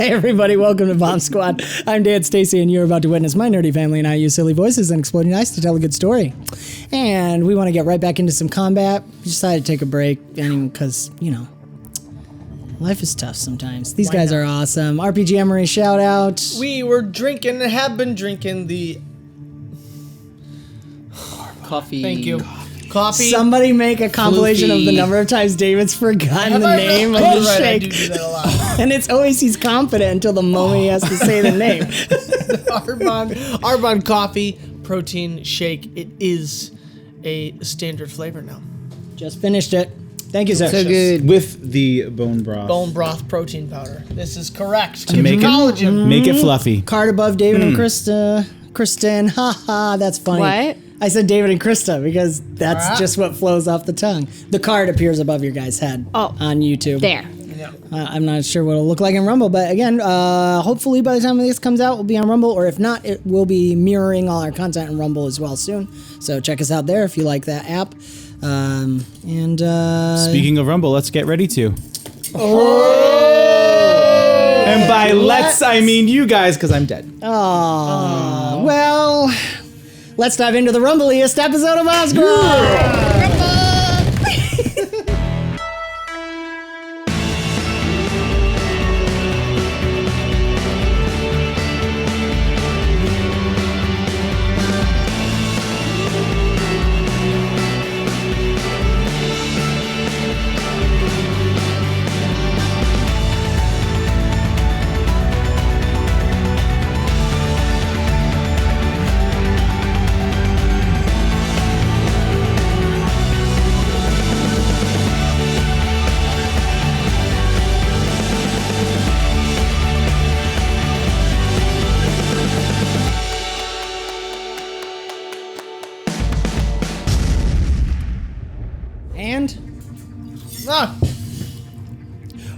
Hey everybody, welcome to Bomb Squad. I'm Dan Stacy, and you're about to witness my nerdy family and I use silly voices and exploding dice to tell a good story. And we want to get right back into some combat. We decided to take a break, because, you know, life is tough sometimes. These guys are awesome. RPG Emery, shout out. We were drinking and have been drinking the Coffee. Thank you. Coffee. Somebody make a compilation of the number of times David's forgotten the name of the shake. I do that a lot. And it's always he's confident until the moment he has to say the name. Arbonne coffee protein shake. It is a standard flavor now. Just finished it. Thank you, sir. So good. With the bone broth. Bone broth protein powder. This is correct. To make collagen. Make it fluffy. Card above David and Kristen. Haha, that's funny. What? I said David and Krista because that's just what flows off the tongue. The card appears above your guy's head on YouTube. There. Yeah. I'm not sure what it'll look like in Rumble, but again, hopefully by the time this comes out, we'll be on Rumble, or if not, it will be mirroring all our content in Rumble as well soon. So check us out there if you like that app. Speaking of Rumble, let's get ready to. And by let's, I mean you guys, because I'm dead. Well, let's dive into the rumbliest episode of BombSquad.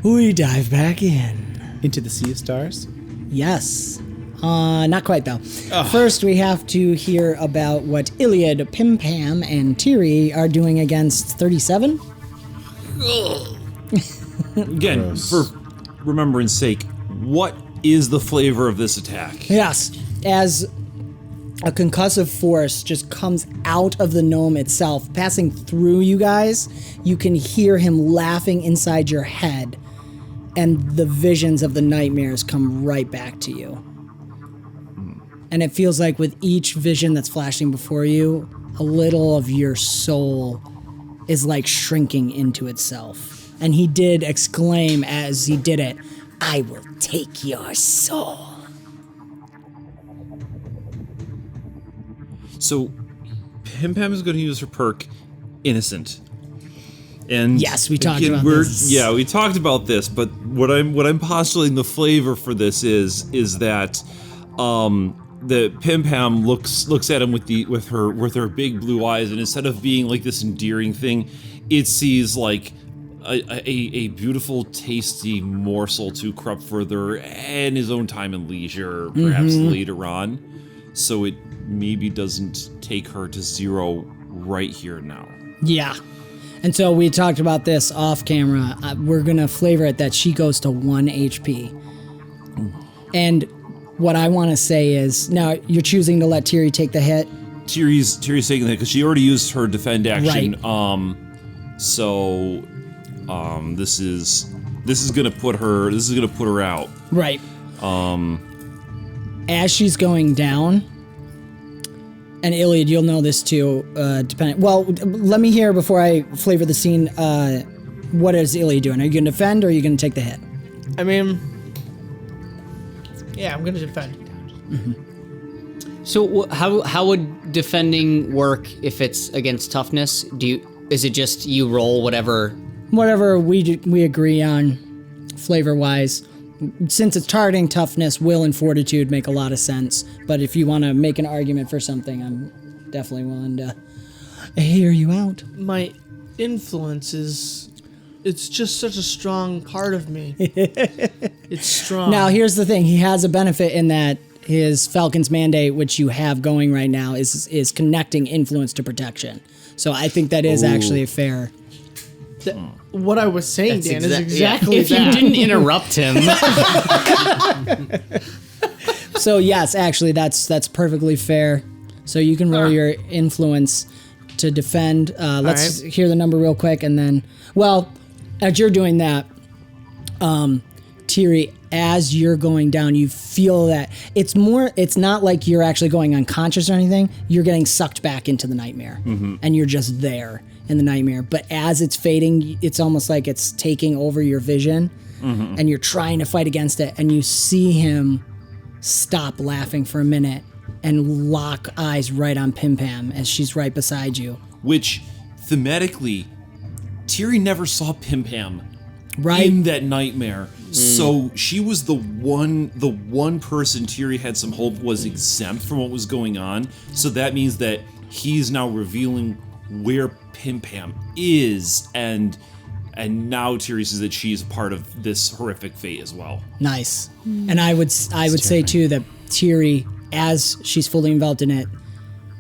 We dive back in. Into the Sea of Stars? Yes. Not quite, though. First, we have to hear about what Iliad, Pimpam, and Tiri are doing against 37. Again, Gross. for remembrance sake, what is the flavor of this attack? Yes. As a concussive force just comes out of the gnome itself, passing through you guys, you can hear him laughing inside your head, and the visions of the nightmares come right back to you. And it feels like with each vision that's flashing before you, a little of your soul is like shrinking into itself. And he did exclaim as he did it, "I will take your soul." So, Pim is going to use her perk, Innocent. And Yes, we talked again, about this. Yeah, we talked about this, but what I'm postulating the flavor for this is that the Pim Pam looks at him with her big blue eyes, and instead of being like this endearing thing, it sees like a beautiful, tasty morsel to crop further in his own time and leisure, perhaps later on. So it maybe doesn't take her to 0 right here now. Yeah. And so we talked about this off camera. We're going to flavor it that she goes to 1 HP. And what I want to say is, now you're choosing to let Tiri take the hit. Tiri's taking that because she already used her defend action. Right. So this is gonna put her out. Right. As she's going down, and Iliad, you'll know this too, depending. Well, let me hear before I flavor the scene. What is Iliad doing? Are you going to defend or are you going to take the hit? I mean, yeah, I'm going to defend. So how would defending work if it's against toughness? Is it just you roll whatever? Whatever we agree on, flavor wise. Since it's targeting toughness, will and fortitude make a lot of sense. But if you want to make an argument for something, I'm definitely willing to hear you out. My influence it's just such a strong part of me. It's strong. Now, here's the thing. He has a benefit in that his Falcon's Mandate, which you have going right now, is connecting influence to protection. So I think that is actually a fair What I was saying, That's Dan, is exact- exactly If that. you didn't interrupt him, So yes, actually, that's perfectly fair. So you can roll your influence to defend. Let's hear the number real quick, and then, well, as you're doing that, Tiri, as you're going down, you feel that it's not like you're actually going unconscious or anything. You're getting sucked back into the nightmare, and you're just there in the nightmare. But as it's fading, it's almost like it's taking over your vision, and you're trying to fight against it, and you see him stop laughing for a minute and lock eyes right on Pim Pam as she's right beside you. Which, thematically, Tiri never saw Pim Pam Right? in that nightmare. So she was the one person Tiri had some hope was exempt from what was going on. So that means that he's now revealing where Pim Pam is, and now Tiri says that she's a part of this horrific fate as well. Nice. And I would say too that Tiri, as she's fully enveloped in it,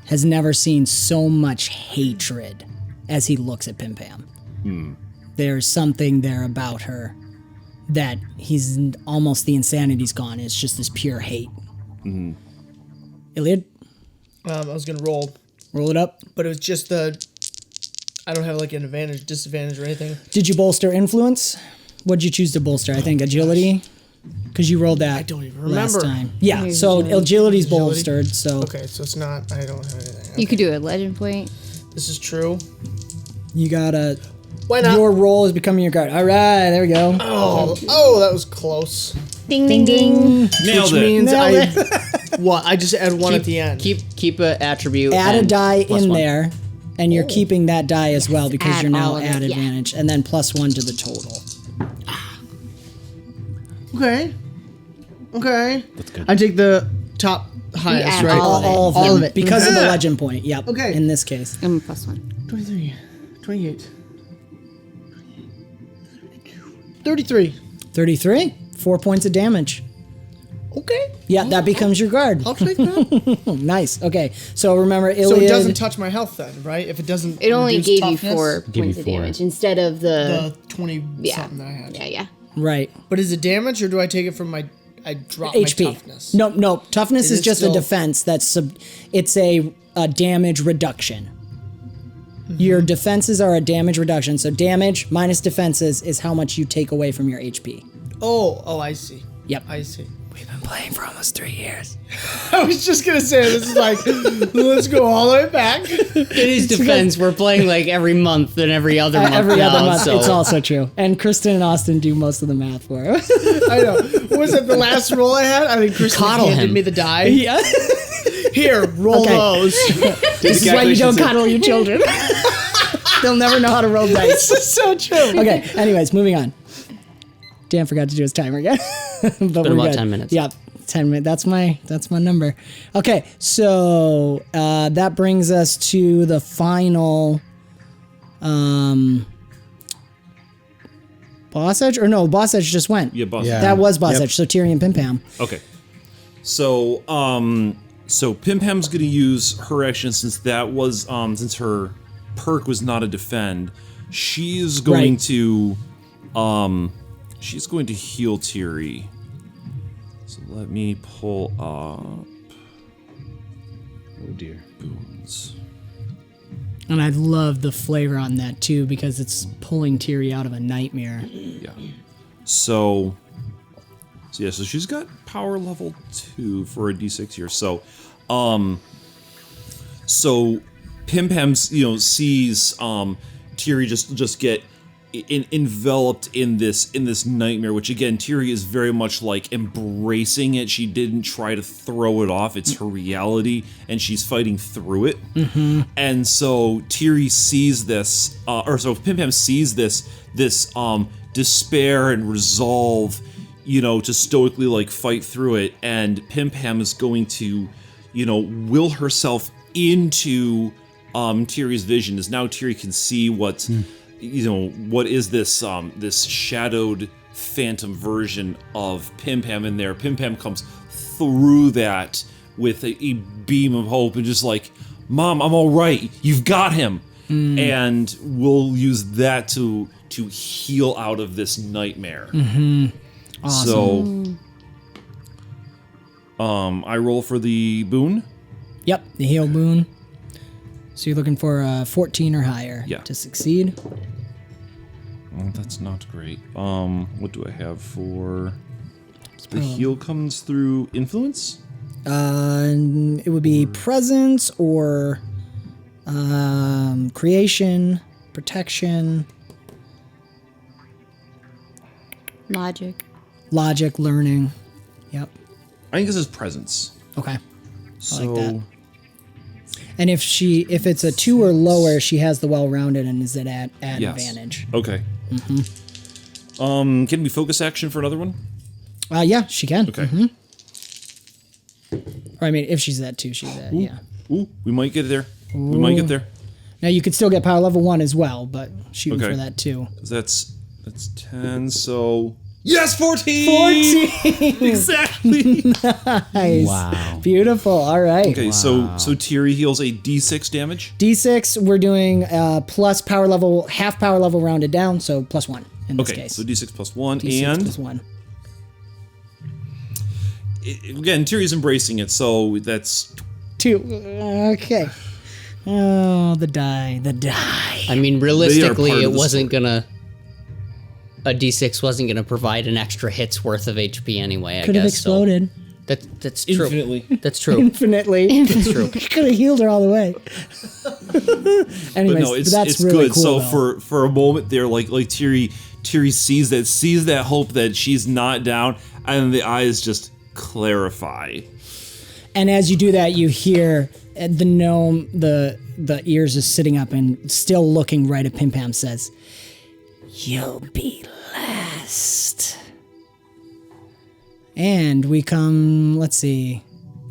has never seen so much hatred as he looks at Pim Pam. There's something there about her that he's almost, the insanity's gone. It's just this pure hate. Iliad, I was gonna roll, roll it up. but it was just I don't have like an advantage, disadvantage, or anything. Did you bolster influence? What'd you choose to bolster? I think agility, because you rolled that. I don't even last remember. time. Yeah, so agility's bolstered. So Okay, so it's not. I don't have anything. You could do a legend point. This is true. you gotta. Why not? Your role is becoming your guard. All right, there we go. Oh, that was close. Ding ding ding. Nailed Which means Nailed what? I just add one at the end. keep an attribute. Add a and die plus in one. there, and you're keeping that die as well because add you're now all of it, at yeah. advantage, and then +1 to the total. Okay. Okay. That's good. I take the top highest, add right? all of it. All of it because of the legend point. Yep. Okay. In this case, +1. 23, 28, 33. 33, 4 points of damage. Okay. Yeah, that becomes your guard. I'll take that. Nice. Okay, so remember, Iliad. So it doesn't touch my health then, right? If it doesn't. It only reduce gave toughness, you 4 Give you points of 4. damage instead of The 20 yeah. something that I had. Yeah. Right. But is it damage or do I take it from my. I drop HP. my toughness? No. Toughness It is is just a still- defense. It's a damage reduction. Your defenses are a damage reduction. So damage minus defenses is how much you take away from your HP. Oh, I see. Yep. I see. We've been playing for almost 3 years. I was just going to say, this is like, let's go all the way back. In his defense, we're playing like every month and every other month. Every now, other month, so. it's also true. And Kristen and Austin do most of the math for him. I know. What was it the last roll I had? I think Kristen Coddle handed him. me the die. yeah. Here, roll Okay. those. This is why you don't coddle your children. They'll never know how to roll dice. This is so true. Okay, anyways, moving on. Dan forgot to do his timer again. But been we're about good. 10 minutes. Yep, 10 minutes. That's my number. Okay, so that brings us to the final boss edge? Or no, boss edge just went. Yeah, boss. Yeah. That was boss Yep. edge, so Tyrion Pim Pam. Okay. So, so Pim Pam's gonna use her action since that was, since her perk was not a defend. She's going Right. to, she's going to heal Tiri. So let me pull up Oh dear. boons. And I love the flavor on that too because it's pulling Tyri out of a nightmare. Yeah. So yeah, so she's got power level 2 for a d6 here. So, so Pim Pam, sees Tiri just get enveloped in this nightmare, which again, Tiri is very much like embracing it. She didn't try to throw it off. It's her reality, and she's fighting through it. And so Tiri sees this, Pim Pam sees this despair and resolve, to stoically like fight through it. And Pim Pam is going to, will herself into Tiri's vision, as now Tiri can see what what is this this shadowed phantom version of Pim Pam in there. Pim Pam comes through that with a beam of hope and just like, Mom, I'm all right. You've got him. and we'll use that to heal out of this nightmare. Awesome. So, I roll for the boon. Yep, the heal boon. So you're looking for a 14 or higher to succeed. Oh, that's not great. What do I have for the heal? Comes through influence. It would be presence or creation, protection, Logic. logic, learning. Yep. I think this is presence. Okay. So like that. And if it's a 2 or lower, she has the well-rounded and is at advantage. Okay. Can we focus action for another one? Yeah, she can. Okay. Or I mean, if she's at 2, she's at, yeah. Ooh, we might get there. We might get there. Now you could still get power level 1 as well, but shooting Okay. for that too. That's 10. So yes, 14. 14. Exactly. Nice. Wow. Beautiful. All right. Okay, so Tiri heals a D6 damage. D6, we're doing plus power level, half power level rounded down, so plus 1 in this Okay, case. so D6 plus 1, D6 and plus 1. Again, Tiri's embracing it, so that's 2. Okay. Oh, the die. I mean, They are realistically, part it of the wasn't gonna. A D6 wasn't gonna provide an extra hit's worth of HP anyway. I Could have guess so. exploded. That's true. infinitely. That's true. Infinitely. That's true. Could have healed her all the way. Anyways, But no, it's that's it's really good. cool. So though. for a moment there, like Tiri sees that hope that she's not down, and the eyes just clarify. And as you do that, you hear the gnome, the ears is sitting up and still looking right at Pim Pam, says, "You'll be last." And we come, let's see,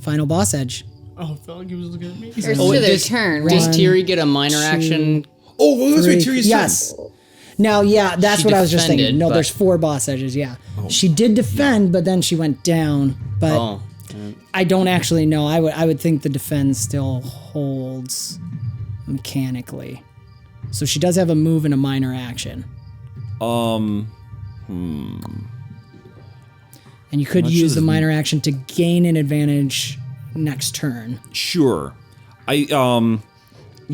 final boss edge. Oh, I felt like he was looking at me. Or to their turn, Does right? Tiri get a minor action? Oh, well, that's right, Three- Tiri's yes. Now, yeah, that's She what I was just thinking. defended, No, but- there's 4 boss edges, yeah. She did defend, but then she went down. But Oh. I don't actually know. I would think the defend still holds mechanically. So she does have a move and a minor action. And you could Not sure use the there's- minor action to gain an advantage next turn. Sure.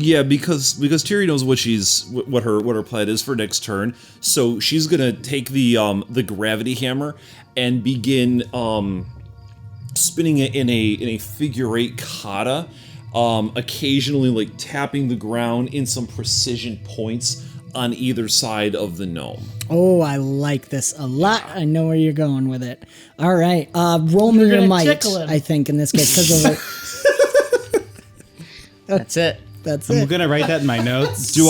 Yeah, because Tiri knows what her plan is for next turn. So she's gonna take the gravity hammer and begin spinning it in a figure 8 kata, occasionally like tapping the ground in some precision points on either side of the gnome. Oh, I like this a lot. I know where you're going with it. All right, roll me You're your gonna might. tickle him. I think in this case because of it. That's it. That's I'm it. gonna write that in my notes. Is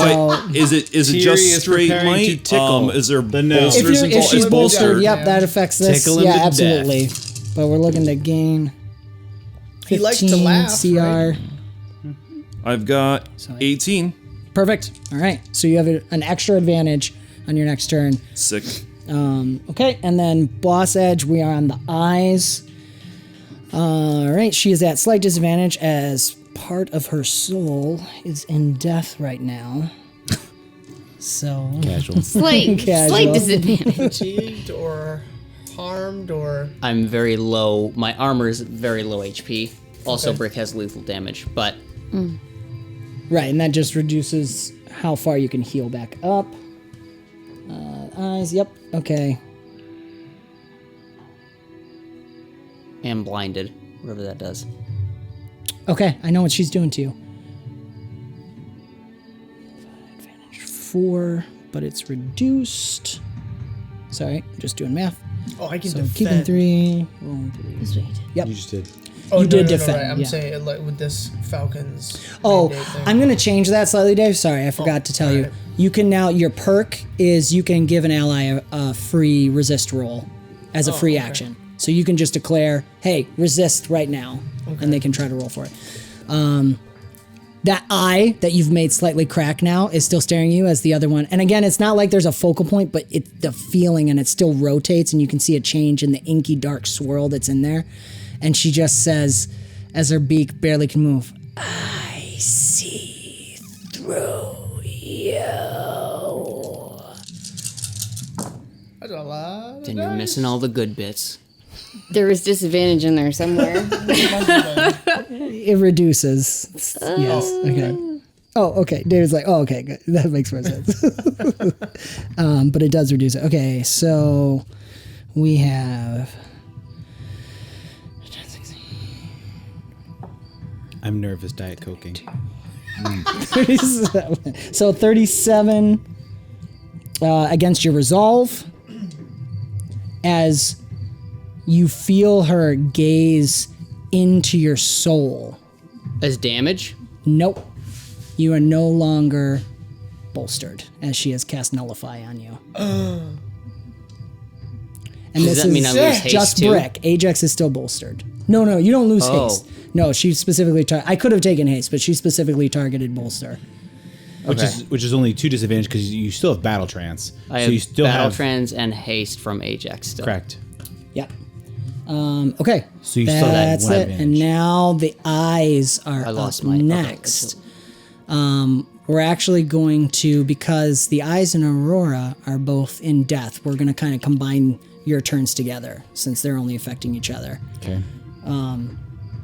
it Tiri just is straight preparing to might? tickle Is there the gnome. bolsters If involved? she's Is bolstered, yep, damage. that affects this. Tickle him Yeah, to absolutely. But we're looking to gain 15 He likes to laugh, CR. right? I've got 18. Perfect. All right. So you have an extra advantage on your next turn. Sick. Okay, and then boss edge, we are on the eyes. All right, she is at slight disadvantage as part of her soul is in death right now. So Casual. Slight Casual. disadvantage. Fatigued or harmed or I'm very low. My armor is very low HP. Also, Brick has lethal damage, but right, and that just reduces how far you can heal back up. Eyes, yep, okay. am blinded. Whatever that does. Okay, I know what she's doing to you. Advantage 4, but it's reduced. Sorry, just doing math. oh, I can So defend. keeping 3, rolling 3. That's what he did. Yep. You just did. Oh, You no, did no, no, defend, right. I'm yeah. saying like with this Falcons. Oh, mandate thing. I'm gonna change that slightly, Dave. Sorry, I forgot to tell you. alright. You can now, your perk is you can give an ally a free resist roll as a free okay. action. So you can just declare, hey, resist right now, and they can try to roll for it. That eye that you've made slightly crack now is still staring at you as the other one. And again, it's not like there's a focal point, but it's the feeling, and it still rotates, and you can see a change in the inky dark swirl that's in there. And she just says, as her beak barely can move, I see through. That's a lot of Then you're dice. missing all the good bits. There was disadvantage in there somewhere. It reduces. Yes. Okay. Oh, okay. David's like, oh, okay, good. That makes more sense. But it does reduce it. Okay, so we have. I'm nervous diet coking. 37. So 37 against your resolve as you feel her gaze into your soul. As damage? Nope. You are no longer bolstered as she has cast Nullify on you. And Does that mean I lose haste just too? Brick. Ajax is still bolstered. No, you don't lose Oh. haste. No, she specifically. I could have taken haste, but she specifically targeted bolster. Which is only 2 disadvantage because you still have battle trance. I so have you still battle have trance and haste from Ajax still. correct. Yep. Okay. So you still have That's one it. advantage. And now the eyes are I lost up my next. We're actually going to, because the eyes and Aurora are both in death, we're going to kind of combine your turns together since they're only affecting each other. Okay.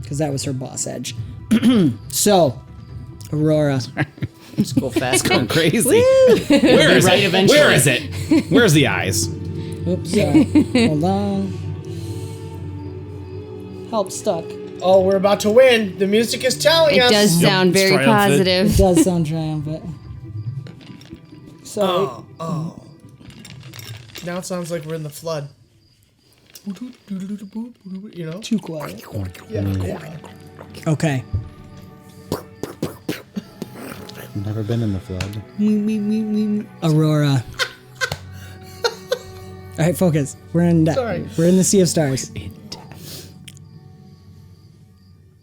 Because that was her boss edge. So, Aurora. Let's go fast. Going Crazy. Where is right it? eventually. Where is it? Where's the eyes? Oops, sorry. Hold on. Help stuck. Oh, we're about to win. The music is telling It us. does sound it's very triumphant. positive. It does sound triumphant. So, Now it sounds like we're in the flood. You know? too quiet. Yeah. Okay. Never been in the flood. Aurora. All right, focus. We're in Sorry. We're in the Sea of Stars.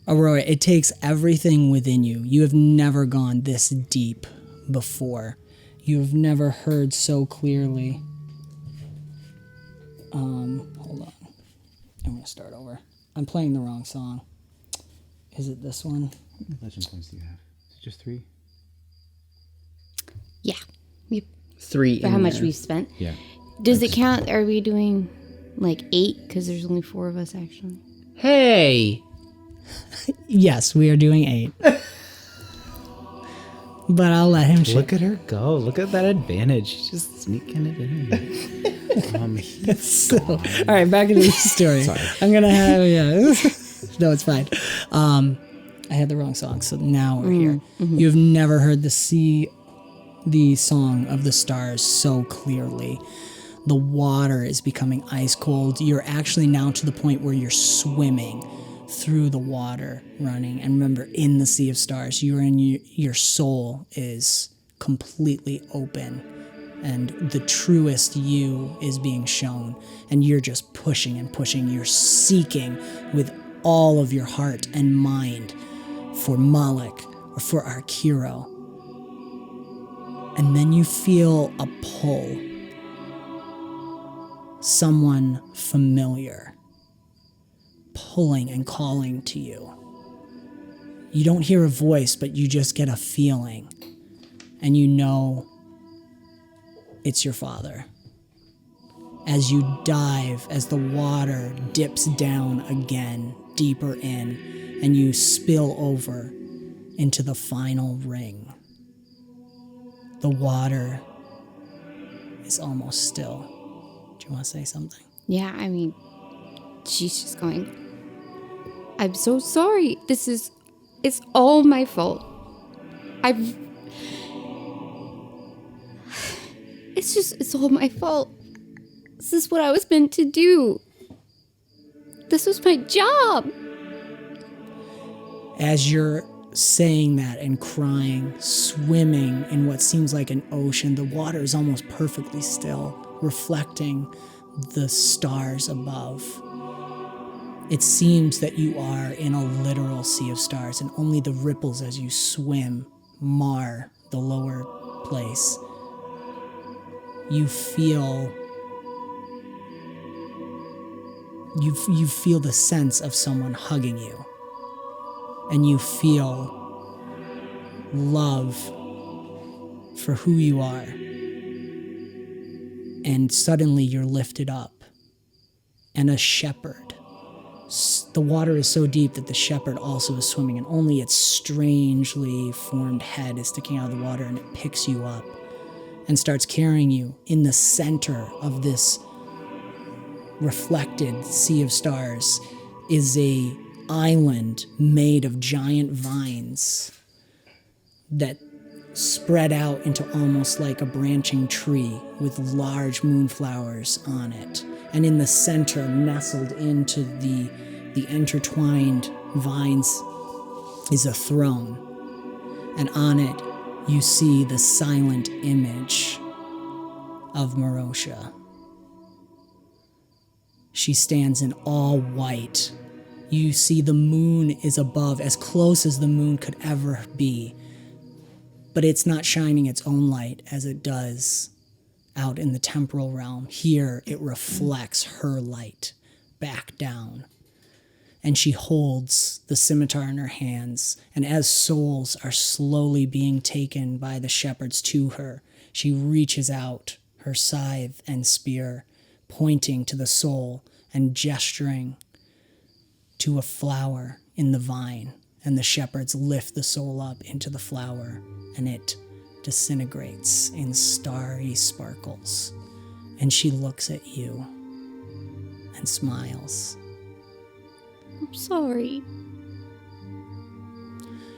Aurora, it takes everything within you. You have never gone this deep before. You have never heard so clearly. Hold on. I'm gonna start over. I'm playing the wrong song. Is it this one? How many legend points do you have? Is it just 3? Yeah. We, 3 for in how much there. we've spent. Yeah. Does it count? Are we doing like 8? Because there's only 4 of us actually. Hey! Yes, we are doing 8. But I'll let him share. Look at her go. Look at that advantage. She's just sneaking it in. So, all right, back into the story. Sorry. I'm gonna have no, it's fine. I had the wrong song, so now we're here. You've never heard the song of the stars so clearly. The water is becoming ice cold. You're actually now to the point where you're swimming through the water, running. And remember, in the Sea of Stars, you're in your soul is completely open. And the truest you is being shown. And you're just pushing and pushing. You're seeking with all of your heart and mind for Malik or for Arkiro. And then you feel a pull. Someone familiar pulling and calling to you. You don't hear a voice, but you just get a feeling. And you know it's your father. As you dive, as the water dips down again, deeper in, and you spill over into the final ring. The water is almost still. Do you want to say something? Yeah, I mean, she's just going, I'm so sorry. It's all my fault. It's all my fault. This is what I was meant to do. This was my job. As you're saying that and crying, swimming in what seems like an ocean, the water is almost perfectly still, reflecting the stars above. It seems that you are in a literal sea of stars, and only the ripples as you swim mar the lower place. You feel the sense of someone hugging you. And you feel love for who you are. And suddenly you're lifted up, and a shepherd. The water is so deep that the shepherd also is swimming, and only its strangely formed head is sticking out of the water, and it picks you up and starts carrying you. In the center of this reflected sea of stars is a island made of giant vines that spread out into almost like a branching tree with large moonflowers on it. And in the center, nestled into the intertwined vines, is a throne. And on it, you see the silent image of Marosha. She stands in all white. You see the moon is above, as close as the moon could ever be. But it's not shining its own light as it does out in the temporal realm. Here, it reflects her light back down. And she holds the scimitar in her hands. And as souls are slowly being taken by the shepherds to her, she reaches out her scythe and spear, pointing to the soul and gesturing to a flower in the vine. And the shepherds lift the soul up into the flower, and it disintegrates in starry sparkles. And she looks at you and smiles. I'm sorry.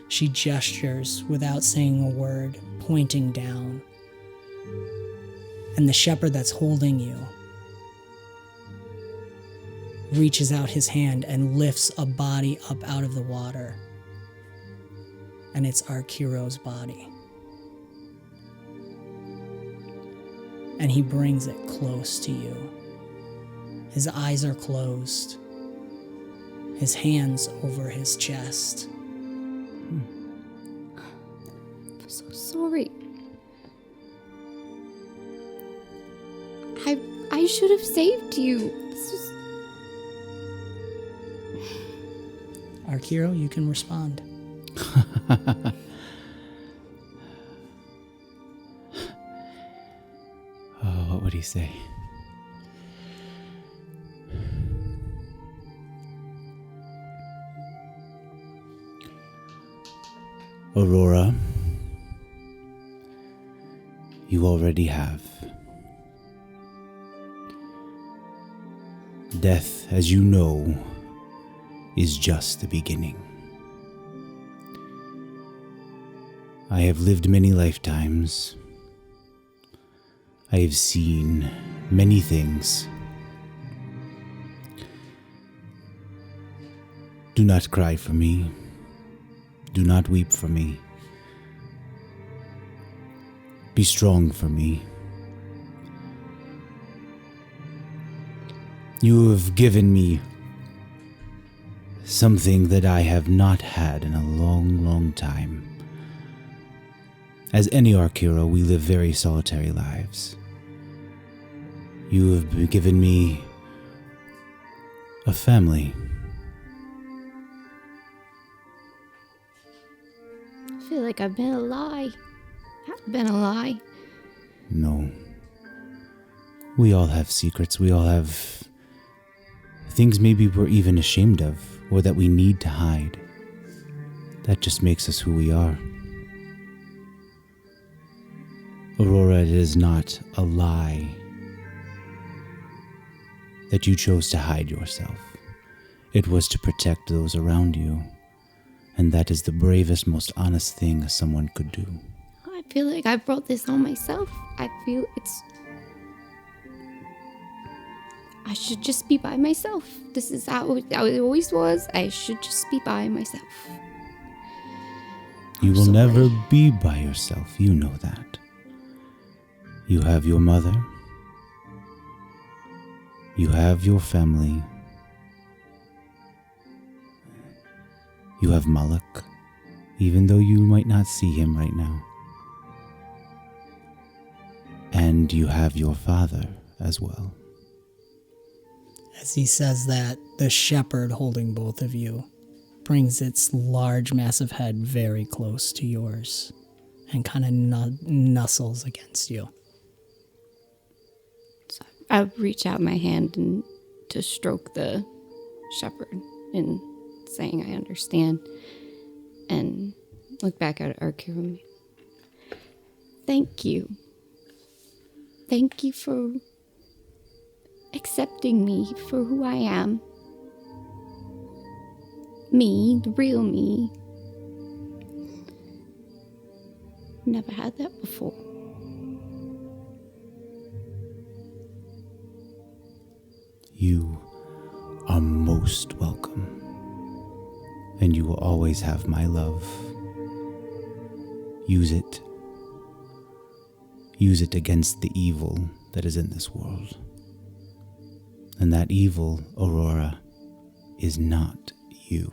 She gestures without saying a word, pointing down. And the shepherd that's holding you reaches out his hand and lifts a body up out of the water. And it's Arkiro's body. And he brings it close to you. His eyes are closed. His hands over his chest. I'm so sorry. I should have saved you. This was... Arkiro, you can respond. Oh, what would he say? Aurora, you already have. Death, as you know, is just the beginning. I have lived many lifetimes. I have seen many things. Do not cry for me. Do not weep for me. Be strong for me. You have given me something that I have not had in a long, long time. As any Arkiro, we live very solitary lives. You have given me a family. I feel like I've been a lie. I've been a lie. No. We all have secrets. We all have things maybe we're even ashamed of, or that we need to hide. That just makes us who we are. Aurora, it is not a lie that you chose to hide yourself. It was to protect those around you, and that is the bravest, most honest thing someone could do. I feel like I brought this on myself. I feel I should just be by myself. This is how it always was. I should just be by myself. You I'm will sorry. never be by yourself. You know that. You have your mother. You have your family. You have Malak, even though you might not see him right now. And you have your father as well. As he says that, the shepherd holding both of you brings its large, massive head very close to yours and kind of nuzzles against you. So I reach out my hand and to stroke the shepherd and saying I understand and look back at Arkira. Thank you. Thank you for accepting me for who I am. Me, the real me. Never had that before. You are most welcome, and you will always have my love. Use it. Use it against the evil that is in this world. And that evil, Aurora, is not you.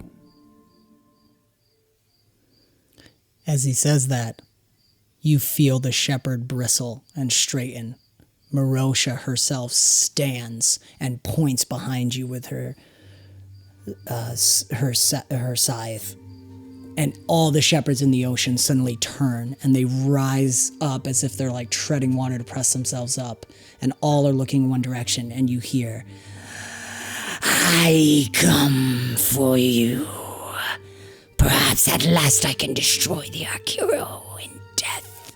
As he says that, you feel the shepherd bristle and straighten. Marosha herself stands and points behind you with her scythe. And all the shepherds in the ocean suddenly turn and they rise up as if they're like treading water to press themselves up. And all are looking in one direction, and you hear, I come for you. Perhaps at last I can destroy the Arkiro in death.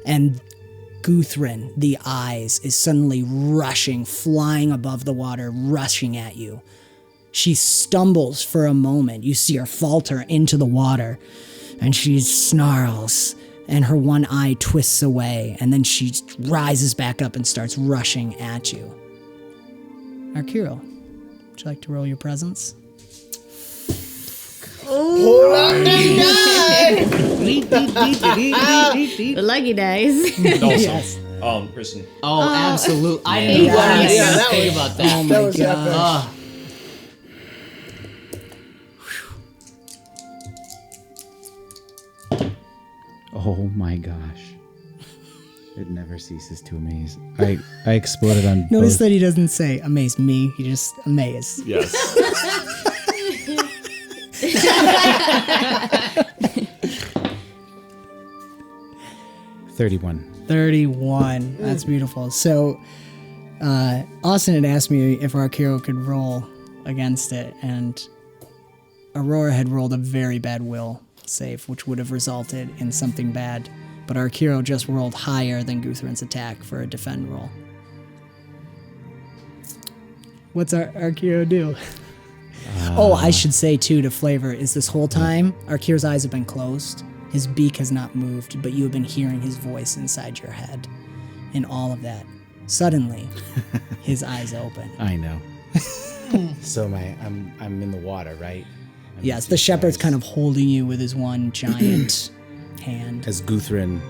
And Guthrin, the eyes, is suddenly rushing, flying above the water, rushing at you. She stumbles for a moment. You see her falter into the water, and she snarls, and her one eye twists away, and then she rises back up and starts rushing at you. Arkiro, would you like to roll your presence? The lucky dice. And also, Yes. Kristen. Oh, absolutely. I didn't even that think was- about that. Oh That my was god. epic. 'Oh my gosh. It never ceases to amaze. I exploded on Notice both. that he doesn't say amaze me, he just amaze. Yes. $31. 31. That's beautiful. So, Austin had asked me if Arkiro could roll against it, and Aurora had rolled a very bad will save, which would have resulted in something bad. But Arkiro just rolled higher than Guthrin's attack for a defend roll. What's Arkiro do? Oh, I should say too, to flavor, is this whole time Arkiro's eyes have been closed. His beak has not moved, but you have been hearing his voice inside your head. In all of that, suddenly, his eyes open. I know. So I'm in the water, right? I'm Yes, in the two shepherd's stars. kind of holding you with his one giant hand. As Guthrin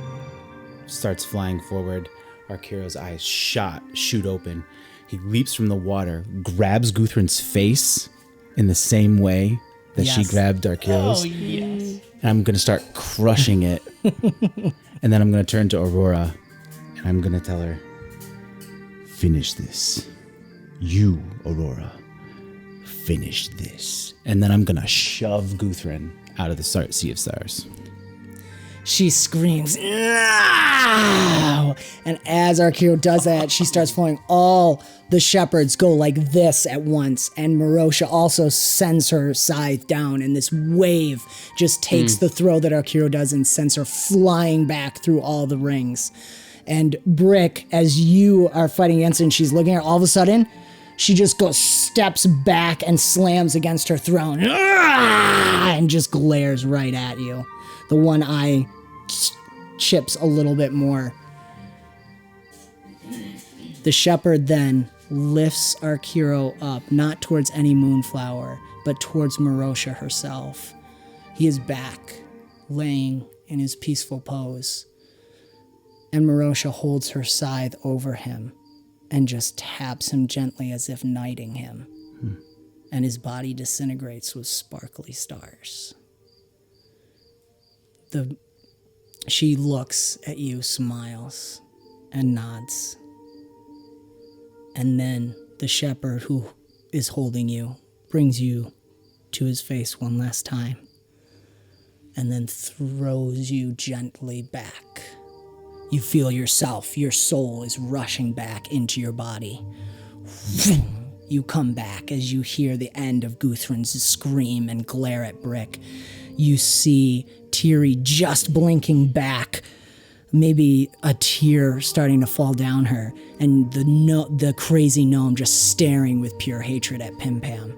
starts flying forward, Arkiro's eyes shoot open. He leaps from the water, grabs Guthrin's face in the same way that she Yes. grabbed Arkiro's. Oh, yes. And I'm going to start crushing it. And then I'm going to turn to Aurora and I'm going to tell her, finish this. You, Aurora, finish this. And then I'm going to shove Guthrin out of the Sea of Stars. She screams, no! And as Arkiro does that, she starts flying. All the shepherds go like this at once, and Marosha also sends her scythe down, and this wave just takes the throw that Arkiro does and sends her flying back through all the rings. And Brick, as you are fighting against her and she's looking at her, all of a sudden, she just steps back and slams against her throne, and just glares right at you. The one eye chips a little bit more. The shepherd then lifts Arkiro up, not towards any moonflower, but towards Marosha herself. He is back, laying in his peaceful pose. And Marosha holds her scythe over him and just taps him gently as if knighting him. And his body disintegrates with sparkly stars. She looks at you, smiles, and nods. And then the shepherd who is holding you brings you to his face one last time. and then throws you gently back. You feel yourself, your soul is rushing back into your body. You come back as you hear the end of Guthrun's scream and glare at Brick. You see Tiri just blinking back, maybe a tear starting to fall down her, and the crazy gnome just staring with pure hatred at Pim Pam.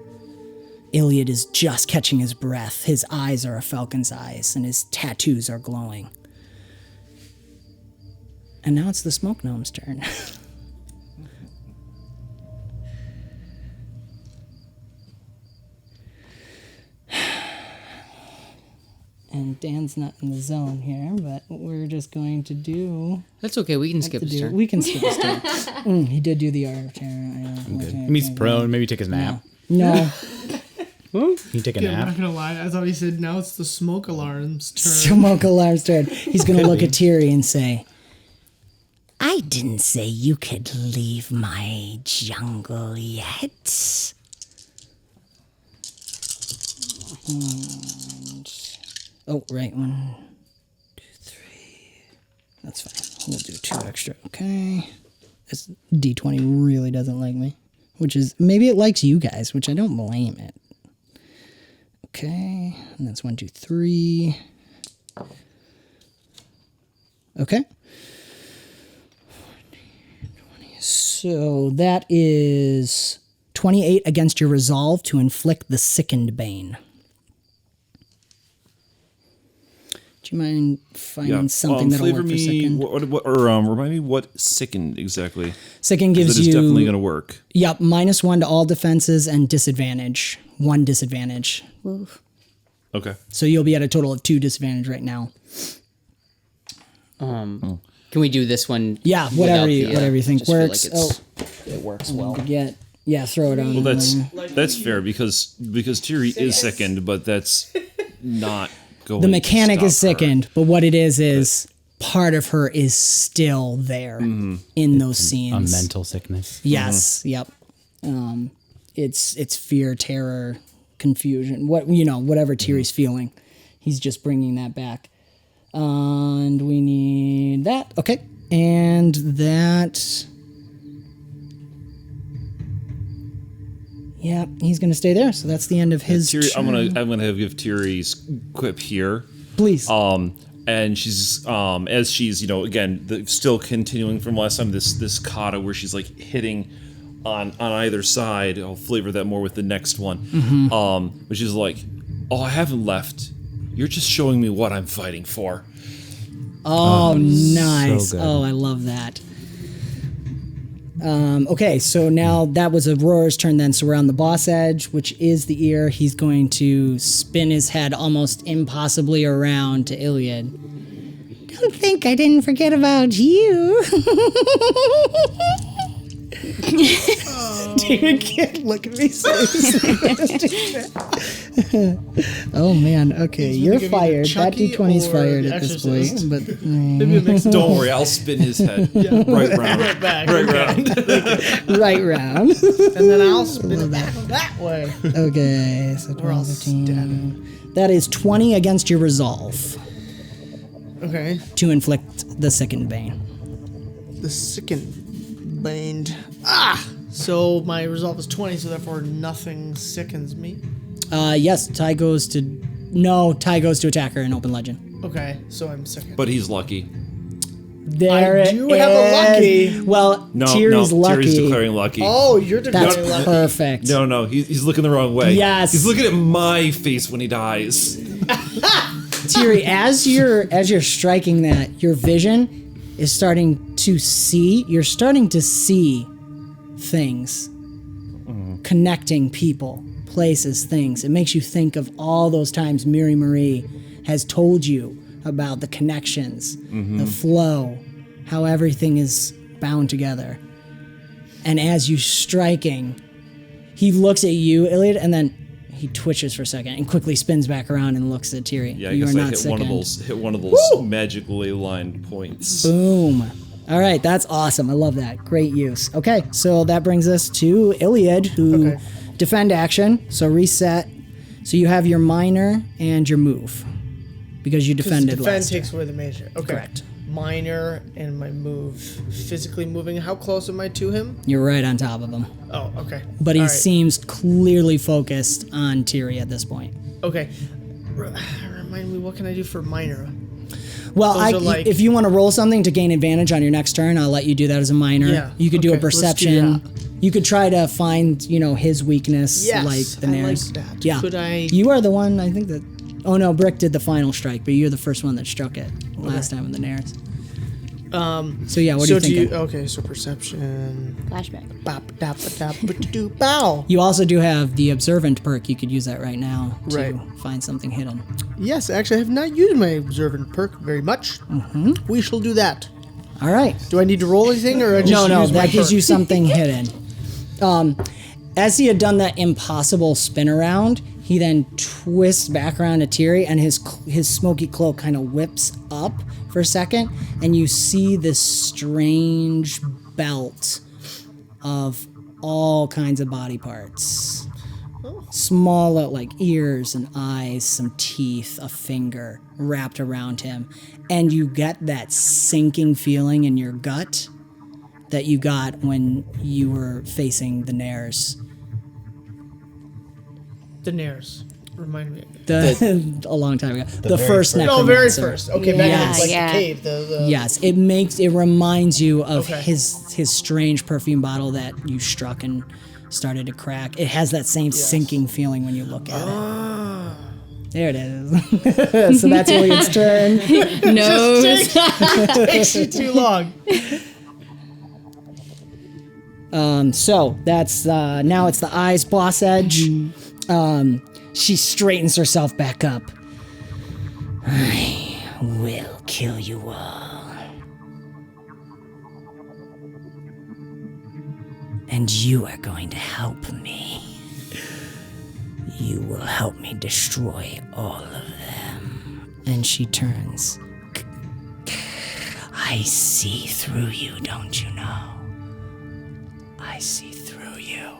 Iliad is just catching his breath. His eyes are a falcon's eyes, and his tattoos are glowing. And now it's the smoke gnome's turn. And Dan's not in the zone here, but we're just going to do... That's okay. We can skip his turn. We can skip his turn. He did do the art of terror. Maybe he's prone. Maybe take his nap. No. He take a Yeah, I'm nap. not gonna lie. I thought he said now it's the smoke alarm's turn. Smoke alarm's turn. He's going to look at Tiri and say, I didn't say you could leave my jungle yet. Oh, right. 1, 2, 3. That's fine. We'll do 2 extra. Okay. This D20 really doesn't like me. Which is, maybe it likes you guys, which I don't blame it. Okay. And that's 1, 2, 3. Okay. 20. So that is 28 against your resolve to inflict the sickened bane. Do you mind finding something that'll flavor work for me, sickened? remind me what sickened exactly. Sickened gives That is you... definitely going to work. Yep, -1 to all defenses and disadvantage. 1 disadvantage. Oof. Okay. So you'll be at a total of 2 disadvantage right now. Can we do this one? Yeah, whatever you think just feel works. like it works well. Throw it on. Well, that's fair because Tiri is sickened, but that's not going. The mechanic to is stop her. sickened, but what it is part of her is still there in those scenes. A mental sickness. Yes. Yep. It's fear, terror, confusion. Whatever Tiri's feeling, he's just bringing that back. And we need that. Okay. And that. Yeah, he's going to stay there. So that's the end of his Tiri, turn. I'm gonna give Tiri's quip here. Please. And she's as she's again still continuing from last time this kata where she's like hitting on either side. I'll flavor that more with the next one. But she's like, oh, I haven't left. You're just showing me what I'm fighting for. Oh, nice. so good. Oh, I love that. Okay, so now that was Aurora's turn then, so we're on the boss edge, which is the ear. He's going to spin his head almost impossibly around to Iliad. Don't think I didn't forget about you. David can't look at me seriously. Oh man, okay, you're give fired. either That Chucky D20's or fired The at this Exorcist. point. But Maybe a mix of Don't worry, I'll spin his head right round. right back. Right round. right round. And then I'll spin it back that way. Okay, so We're all 12, 15. That is 20 against your resolve Okay. to inflict the sickened bane. The sickened baned. So my resolve is 20, so therefore nothing sickens me. Yes, Ty goes to attacker in open legend. Okay, so I'm sickened. But he's lucky. There I do have a lucky. Well, No, Tiri's lucky. Tiri's declaring lucky. Oh, you're That's declaring lucky. perfect. No, he's looking the wrong way. Yes. He's looking at my face when he dies. Tiri, as you're striking that, your vision is starting to see. You're starting to see things, connecting people, places, things. It makes you think of all those times Miri Marie has told you about the connections, the flow, how everything is bound together. And as you striking, he looks at you, Iliad, and then he twitches for a second and quickly spins back around and looks at Tiri. Yeah, I You guess are I not hit one of those magically aligned points. Boom. All right, that's awesome. I love that. Great use. Okay, so that brings us to Iliad, who defend action. So reset. So you have your minor and your move. because you defended defend last takes turn. away the major. Okay. Correct. Minor and my move, physically moving. How close am I to him? You're right on top of him. Oh, okay. But he All right. seems clearly focused on Tiri at this point. Okay. Remind me, what can I do for minor? Well, Those are like- if you want to roll something to gain advantage on your next turn, I'll let you do that as a minor. Yeah, You could do a okay, let's do perception. that. You could try to find, his weakness, Yes, like the I like Nares. that. Yeah. Could I- You are the one, I think that... Oh, no, Brick did the final strike, but you're the first one that struck it last time in the Nares. So, yeah, what are you thinking? Okay, so perception. Flashback. Bow. You also do have the observant perk. You could use that right now to Right. find something hidden. Yes, actually, I have not used my observant perk very much. Mm-hmm. We shall do that. All right. Do I need to roll anything, or I just No, use my that gives perk? you something hidden. As he had done that impossible spin around, he then twists back around to Tiri, and his smoky cloak kind of whips up for a second, and you see this strange belt of all kinds of body parts. Small, like ears and eyes, some teeth, a finger wrapped around him. And you get that sinking feeling in your gut that you got when you were facing the Nares. The Nares. Remind me. A long time ago. The first No, necromancer. very first. Okay, back Yes. in like Yeah. the cave. The Yes, it reminds you of Okay. his strange perfume bottle that you struck and started to crack. It has that same sinking feeling when you look at it. There it is. So that's William's turn. No. takes you too long. So that's now it's the eyes boss edge. She straightens herself back up. I will kill you all. And you are going to help me. You will help me destroy all of them. And she turns. I see through you, don't you know? I see through you.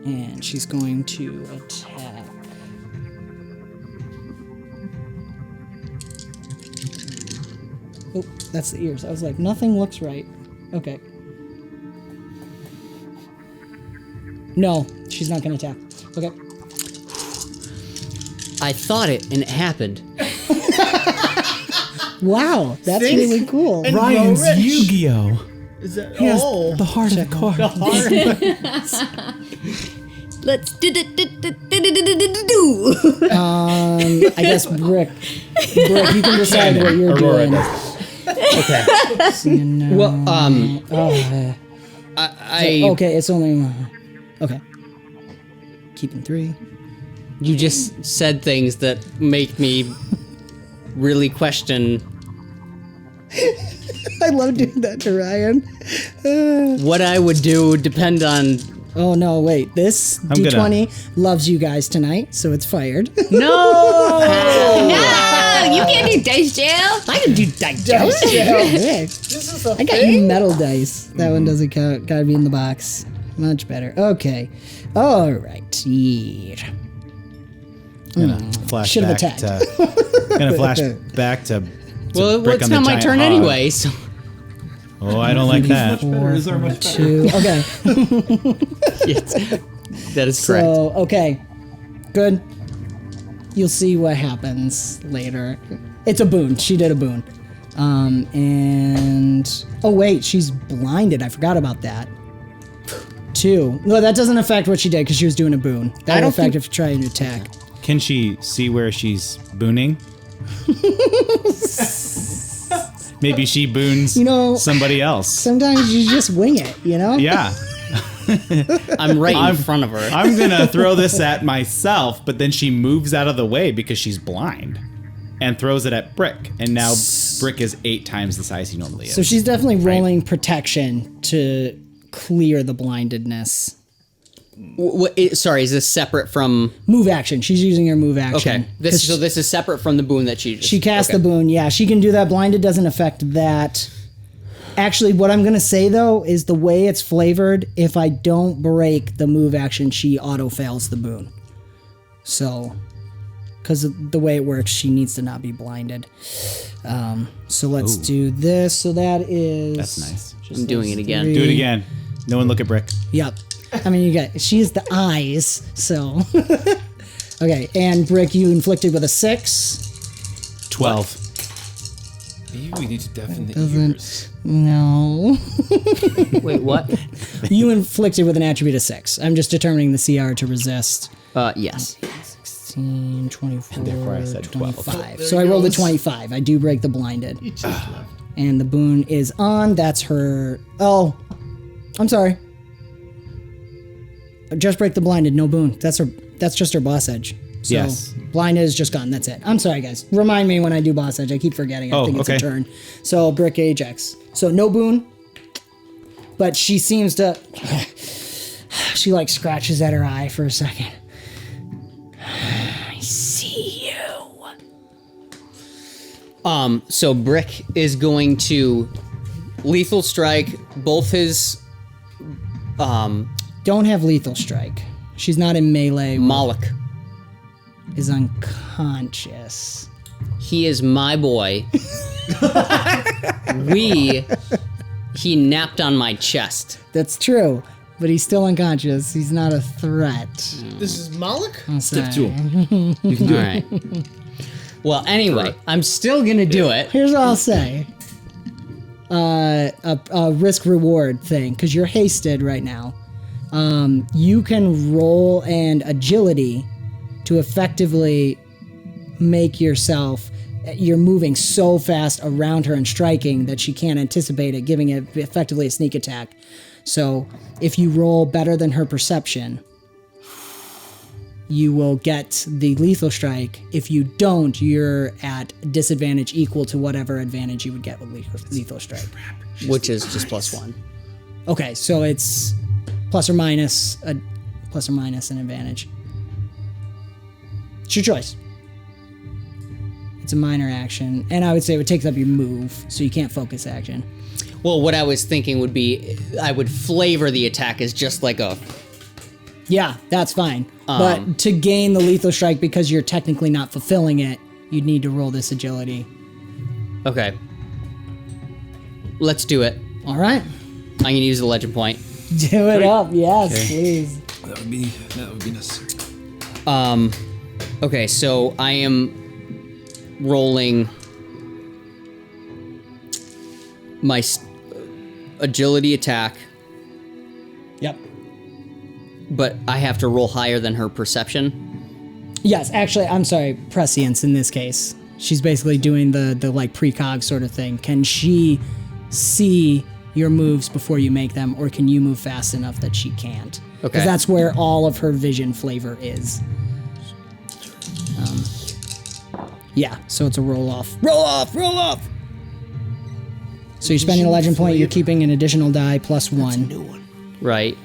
And she's going to attack. Oh, that's the ears. I was like, nothing looks right. Okay. No, she's not going to attack. Okay. I thought it, and it happened. Wow, that's Thanks. really cool. And Ryan's grow rich. Yu-Gi-Oh! Is that He has the heart of the card. Let's do. I guess Brick, you can decide what you're Aurora doing. Okay. Well, Oh, okay, it's only okay. Keeping 3. you just said things that make me really question I love doing that to Ryan. what I would do would depend on. Oh no, wait. This gonna- D20 loves you guys tonight, so it's fired. No! No, you can't do dice jail. I can do dice. This is a I got you metal dice. That one doesn't count. Gotta be in the box. Much better. Okay. All right. Yeah. Should have attacked. Gonna flash back to Well, Brick it's on the not my giant turn hog. anyway, so. Oh, I don't like that. Better, are much better. 2. Okay. Yes, that is correct. So, okay. Good. You'll see what happens later. It's a boon. She did a boon. And... Oh, wait. She's blinded. I forgot about that. 2. No, that doesn't affect what she did because she was doing a boon. That I would don't affect think- if you try to attack. Can she see where she's booning? Maybe she boons somebody else. Sometimes you just wing it, you know? Yeah. I'm right in front of her. I'm gonna throw this at myself, but then she moves out of the way because she's blind and throws it at Brick. And now Brick is 8 times the size he normally is. So she's definitely rolling protection to clear the blindedness. Sorry, is this separate from? Move action. She's using her move action. Okay, so this is separate from the boon that she just. She cast okay. the boon. Yeah, she can do that. Blinded doesn't affect that. Actually, what I'm going to say, though, is the way it's flavored, if I don't break the move action, she auto-fails the boon. So, because the way it works, she needs to not be blinded. So let's do this. So that is... That's nice. I'm doing it again. three. Do it again. No one look at Brick. Yep. I mean, she has the eyes, so... Okay, and Brick, you inflicted with a 6. 12. Maybe we need to deafen the Doesn't... ears. No. Wait, what? You inflicted with an attribute of 6. I'm just determining the CR to resist. Yes. 16, 24, therefore I said 12. 25. So I rolled a 25. I do break the blinded. You just left. And the boon is on. That's her... Oh, I'm sorry. Just break the blinded, no boon. That's just her boss edge. So Yes. blinded is just gone. That's it. I'm sorry, guys. Remind me when I do boss edge. I keep forgetting. I think it's a turn. So brick Ajax. So no boon. But she seems to... She like scratches at her eye for a second. I see you. So Brick is going to lethal strike both his Don't have lethal strike. She's not in melee. Moloch. Is unconscious. He is my boy. He napped on my chest. That's true, but he's still unconscious. He's not a threat. This is Moloch? Step 2. You can do All it. right. Well, anyway, I'm still gonna do it. Here's what I'll say. A risk reward thing, because you're hasted right now. You can roll an agility to effectively make yourself. You're moving so fast around her and striking that she can't anticipate it, giving it effectively a sneak attack. So if you roll better than her perception, you will get the lethal strike. If you don't, you're at disadvantage equal to whatever advantage you would get with lethal strike. Which is just +1. Okay, so it's plus or minus an advantage. It's your choice. It's a minor action, and I would say it would take up your move, so you can't focus action. Well, what I was thinking would be I would flavor the attack as just like a... Yeah, that's fine. But to gain the lethal strike, because you're technically not fulfilling it, you'd need to roll this agility. Okay. Let's do it. All right. I'm gonna use the legend point. Do it up, yes, please. That would be necessary. Okay, so I am rolling my agility attack, Yep. but I have to roll higher than her perception. Yes, actually, I'm sorry, prescience in this case. She's basically doing the like precog sort of thing. Can she see your moves before you make them, or can you move fast enough that she can't? Okay. Because that's where all of her vision flavor is. Yeah, so it's a roll off. Roll off! Roll off! So you're spending a legend point, you're keeping an additional die +1. New one. Right.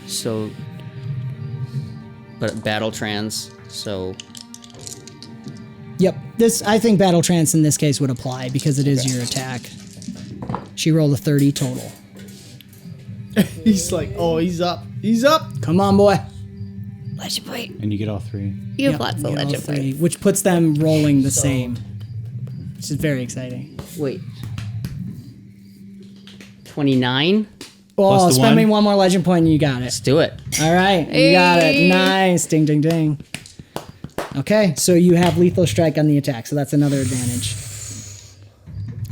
So, but battle trans. So Yep, I think battle trance in this case would apply because it is your attack. She rolled a 30 total. He's like, oh, he's up. He's up. Come on, boy. Legend point. And you get all 3. You have Yep, lots you of get all legend 3, points. which puts them rolling the same. Which is very exciting. wait. 29. Oh, Plus the spend me 1. one more legend point and you got it. Let's do it. All right, you got it. Hey. Nice. Ding, ding, ding. Okay, so you have lethal strike on the attack, so that's another advantage.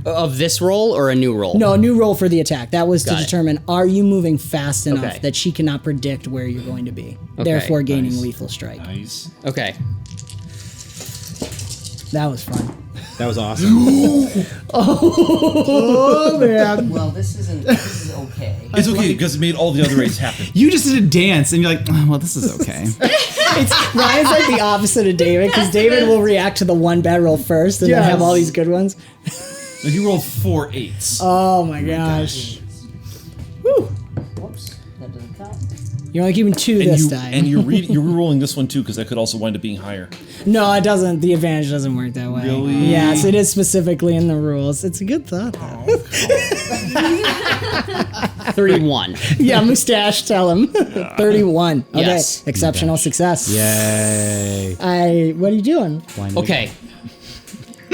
Of this roll or a new roll? No, new roll for the attack. That was to Got it. determine, are you moving fast enough Okay. that she cannot predict where you're going to be, Okay, therefore gaining nice. lethal strike. Nice. Okay. That was fun. That was awesome. Oh, man. Well, this is okay. It's okay because it made all the other raids happen. You just did a dance, and you're like, oh, well, this is okay. Ryan's like the opposite of David, because David will react to the one bad roll first and then have all these good ones. And he rolled 4 8s. Oh my gosh. Whoops. That doesn't count. You're only keeping 2 this time. And you're re-rolling this one too because that could also wind up being higher. No, it doesn't. The advantage doesn't work that way. Really? Yes, it is specifically in the rules. It's a good thought, though. 31. Yeah, mustache, tell him. 31. Okay, Yes. exceptional success. Yay. What are you doing? Okay.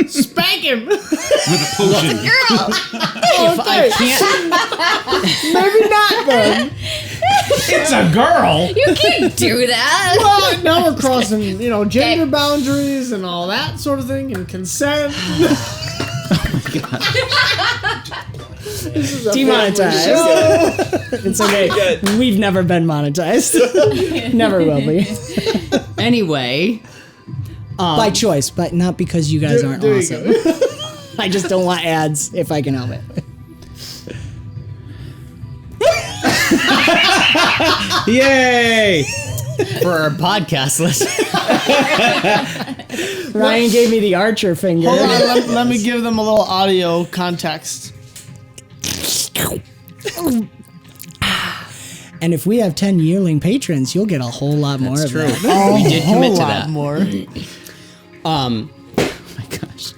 Spank him. With a potion. If I can't. Maybe not then. It's a girl. You can't do that. Well, now we're crossing, gender boundaries and all that sort of thing, and consent. Demonetized. It's okay. We've never been monetized. Never will be. Anyway. By choice, but not because you guys aren't there you awesome. I just don't want ads if I can help it. Yay. For our podcast list. Ryan gave me the archer finger. Hold on, let me give them a little audio context. And if we have 10 yearling patrons, you'll get a whole lot more of True. that. We did commit to lot that. more. Oh my gosh.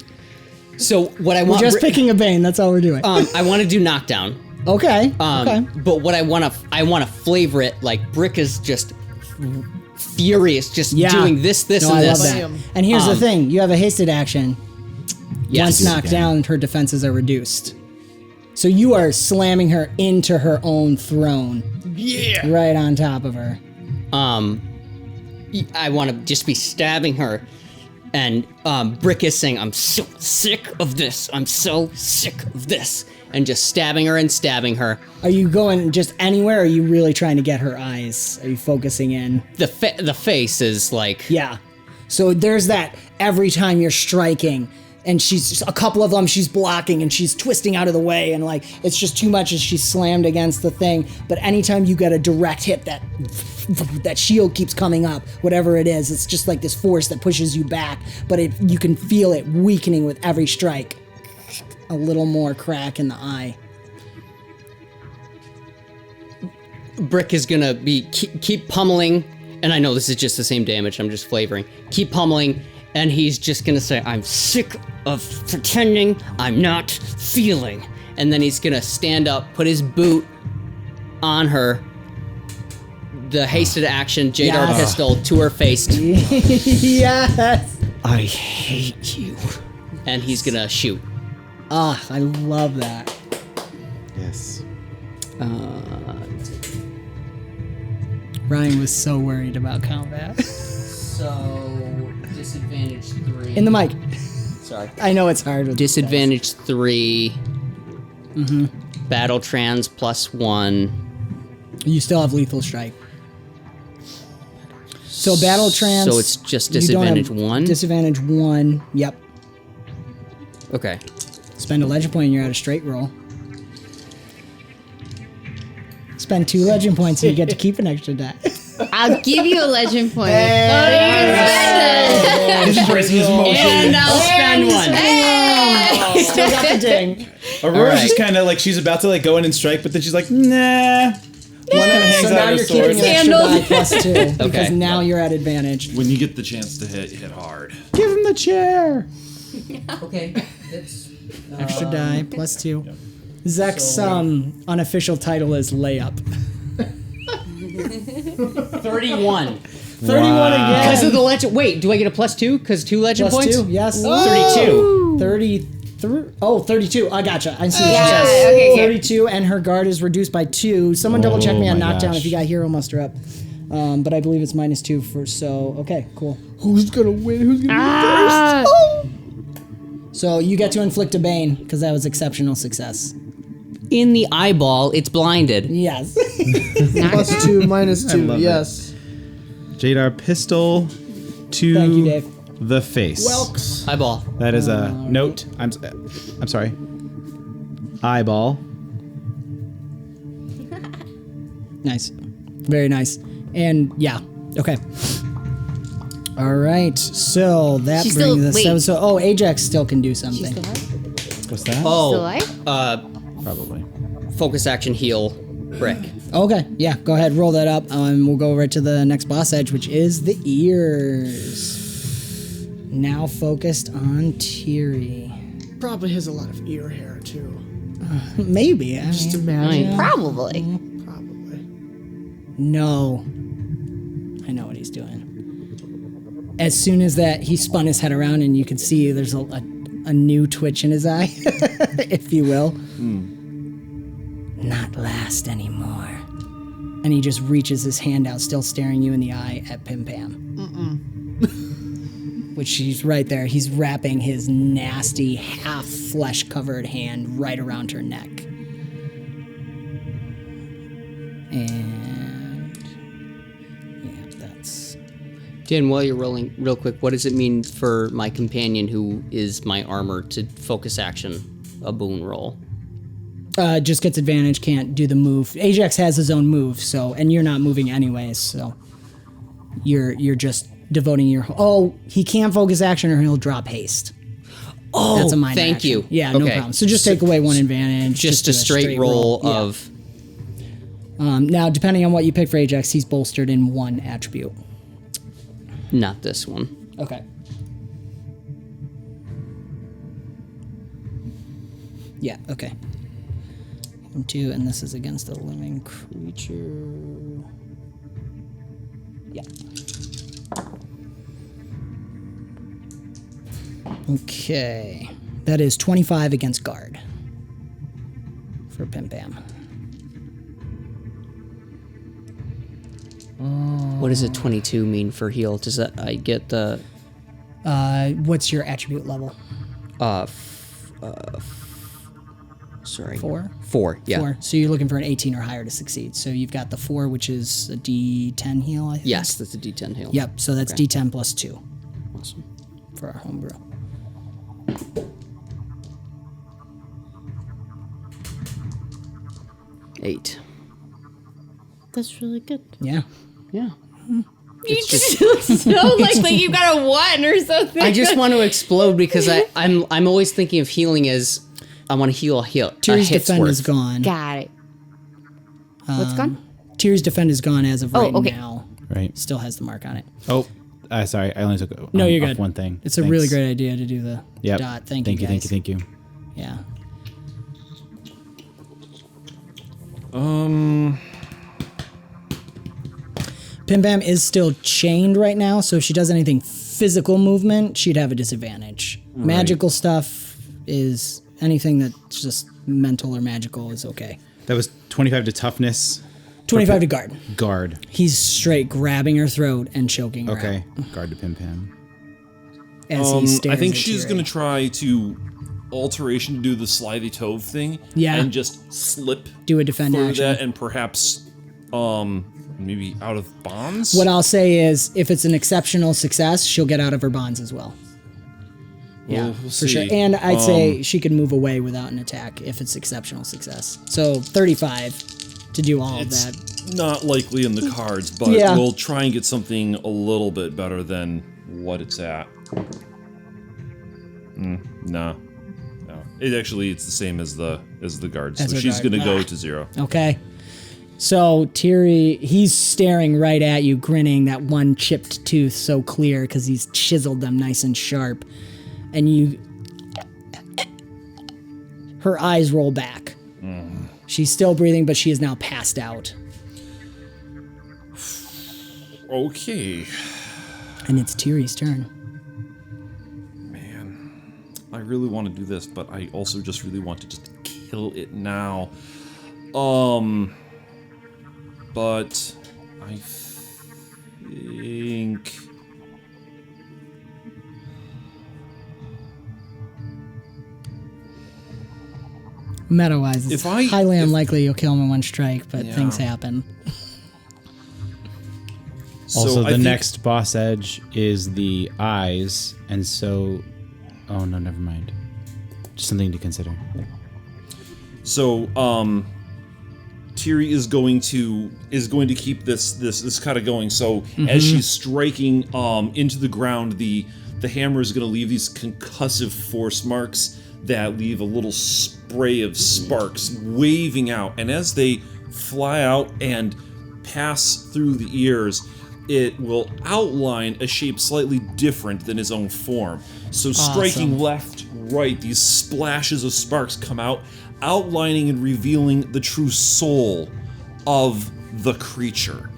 So what I We're want. just picking a bane. That's all we're doing. I want to do knockdown. Okay. Okay. But what I want to flavor it like Brick is just furious, just doing this, No, and I love this. that. And here's the thing: you have a hasted action. Yes. Once knocked down, her defenses are reduced. So you are slamming her into her own throne. Yeah. Right on top of her. I want to just be stabbing her, and Brick is saying, "I'm so sick of this. I'm so sick of this," and just stabbing her and stabbing her. Are you going just anywhere? Or are you really trying to get her eyes? Are you focusing in? The face is like, Yeah. So there's that every time you're striking, and she's a couple of them she's blocking and she's twisting out of the way, and like it's just too much as she's slammed against the thing. But anytime you get a direct hit, that shield keeps coming up, whatever it is, it's just like this force that pushes you back. But you can feel it weakening with every strike. A little more crack in the eye. Brick is gonna be keep pummeling, and I know this is just the same damage. I'm just flavoring. Keep pummeling, and he's just gonna say, "I'm sick of pretending I'm not feeling," and then he's gonna stand up, put his boot on her. The hasted action, Jadar Yes. pistol to her face, Yes. I hate you, and he's gonna shoot. Ah, I love that. Yes. Ryan was so worried about combat. So disadvantage 3. In the mic. Sorry. I know it's hard with Disadvantage 3. Battle trans +1. You still have lethal strike. So battle trance. So it's just you don't have disadvantage 1? Disadvantage 1. Yep. Okay. Spend a legend point and you're at a straight roll. Spend 2 legend points and you get to keep an extra die. I'll give you a legend point. He's embracing his emotion. And I'll spend 1. Still got the ding. Aurora's just kind of like she's about to like go in and strike, but then she's like, nah. One kind of hangs So out now her you're sword. keeping an extra die +2 because Okay. now you're at advantage. When you get the chance to hit hard. Give him the chair. Okay. That's Extra die +2. Zek's unofficial title is layup. 31. 31 again. Because of the legend. Wait, do I get a +2? Because 2 legend points? +2, yes. 32. 33. Oh, 32. I gotcha. I see what Yeah, you said. okay, okay. 32, and her guard is reduced by 2. Someone double check me on my knockdown gosh. if you got hero muster up. But I believe it's -2 for so. Okay, cool. Who's gonna win? Who's gonna be first? So you get to inflict a bane because that was exceptional success. In the eyeball, it's blinded. Yes. +2, -2. love it. Yes. Jadar pistol to Thank you, Dave. the face. Welks. Eyeball. That is a note. I'm sorry. Eyeball. Nice. Very nice. And yeah. Okay. All right. So that She's brings still- us. wait. So Ajax still can do She's something. still alive? What's that? Still Oh, alive? Probably. focus action heal Brick. Okay, yeah, go ahead, roll that up, and we'll go right to the next boss edge, which is the ears. Now focused on Tiri. Probably has a lot of ear hair too. Maybe. Just I imagine. mean, probably. Probably. No. I know what he's doing. As soon as that, he spun his head around and you could see there's a new twitch in his eye, if you will. Not last anymore. And he just reaches his hand out, still staring you in the eye at Pim Pam. Which he's right there. He's wrapping his nasty, half flesh-covered hand right around her neck. And yeah, that's... Dan, while you're rolling, real quick, what does it mean for my companion, who is my armor, to focus action a boon roll? Just gets advantage, can't do the move. Ajax has his own move, so, and you're not moving anyways, so you're just devoting your... Oh, he can't focus action or he'll drop haste. Oh, That's a minor thank action. you. Yeah, no Okay. problem. So just take away one advantage. Just do a straight roll Yeah. of... Now, depending on what you pick for Ajax, he's bolstered in one attribute. Not this one. Okay. Yeah, okay. Him too, and this is against a living creature. Yeah. Okay. That is 25 against guard. For Pim Pam. What does a 22 mean for heal? Does that... I get the... What's your attribute level? Sorry. 4? 4, yeah. 4. So you're looking for an 18 or higher to succeed. So you've got the 4, which is a D10 heal, I think? Yes, that's a D10 heal. Yep, so that's Okay. D10 plus 2 Awesome. for our homebrew. Eight. That's really good. Yeah. Yeah. You just look so like you got a 1 or something. I just want to explode because I'm always thinking of healing as I want to heal a hit. Tiri's a hit's defend worth. is gone. got it. What's gone? Tiri's defend is gone as of right okay. now. Right. Still has the mark on it. Oh, sorry. I only took No, you're off good. one thing. It's a really great idea to do the Yep. dot. Thank you, guys. Thank you. Yeah. Pim Pam is still chained right now, so if she does anything physical movement, she'd have a disadvantage. Magical stuff is anything that's just mental or magical is okay. That was 25 to toughness. 25 to guard. Guard. He's straight grabbing her throat and choking her Okay. Guard to Pim Pam. out as he stares I think at she's Tiri. gonna try to alteration to do the slithy tove thing. Yeah. And just slip Do a defend through action. that and perhaps maybe out of bonds. What I'll say is, if it's an exceptional success, she'll get out of her bonds as well. Yeah, We'll for sure. see. And I'd say she could move away without an attack if it's exceptional success. So 35 to do all of It's that. not likely in the cards, but Yeah. we'll try and get something a little bit better than what it's at. No. It's the same as the guards. As So her she's guard. gonna go Ah. to 0. Okay. So Tiri, he's staring right at you, grinning, that one chipped tooth so clear because he's chiseled them nice and sharp. And her eyes roll back. She's still breathing, but she is now passed out. Okay. And it's Tiri's turn. Man. I really want to do this, but I also just really want to just kill it now. But I think Meta-wise, it's If I- highly if- unlikely you'll kill him in one strike, but Yeah. things happen. Also, I the think- next boss edge is the eyes, and so... Oh, no, never mind. Just something to consider. So, Tiri is going to keep this kind of going. So as she's striking into the ground, the hammer is going to leave these concussive force marks that leave a little spray of sparks waving out, and as they fly out and pass through the ears, it will outline a shape slightly different than his own form. So striking left, right, these splashes of sparks come out. outlining and revealing the true soul of the creature.